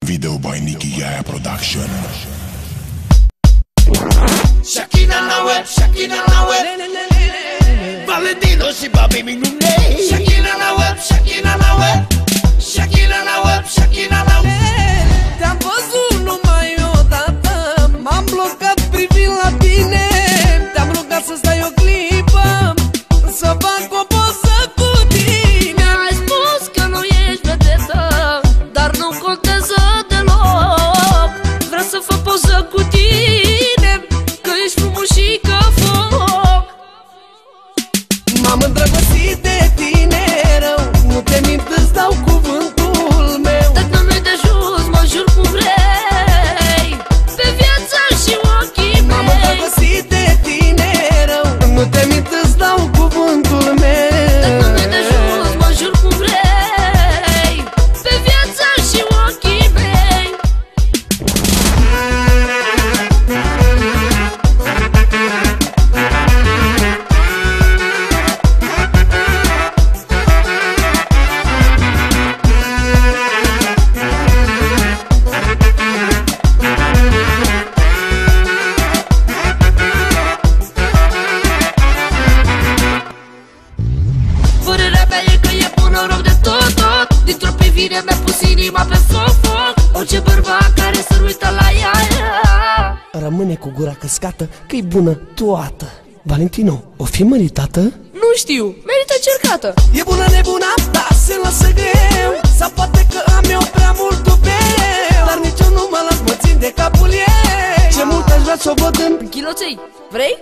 Video by Nicky Yaya Production. Shakina na web, Shakina na web, Valentino și babi minune. Shakina na web, Shakina na web, Shakina na web, Shakina na web. Te-am văzut numai odată, m-am blocat privind la tine. Te-am rugat să stai o clipă, să fac o poză cu tine. Ai spus că nu ești vedetă, dar nu contează deloc. Vreau să fac poză cu tine, că ești frumos și ca foc. M-am îndrăgostit de tine rău, nu te mint, îți dau cuvântul meu. Dacă nu-i de jos, mă jur cum vrei, pe viața și ochii mei. M-am îndrăgostit de tine rău, nu te mint, îți dau cuvântul meu. Dacă nu-i de jos, mă jur cum vrei, pe viața și ochii mei. Părerea mea e că e bună rău de tot, tot. Dintr-o privire mi-a pus inima pe foc. Orice bărbat care s-ar uita la ea Rămâne cu gura căscată că-i bună toată. Valentino, o fi măritată? nu știu, merită cercată. E bună nebuna, dar se lasă greu. Sau poate că am eu prea mult dubeu, dar nici eu nu mă las, mă țin de capul ei. Ce mult aș vrea să o văd în Ghiloței, vrei?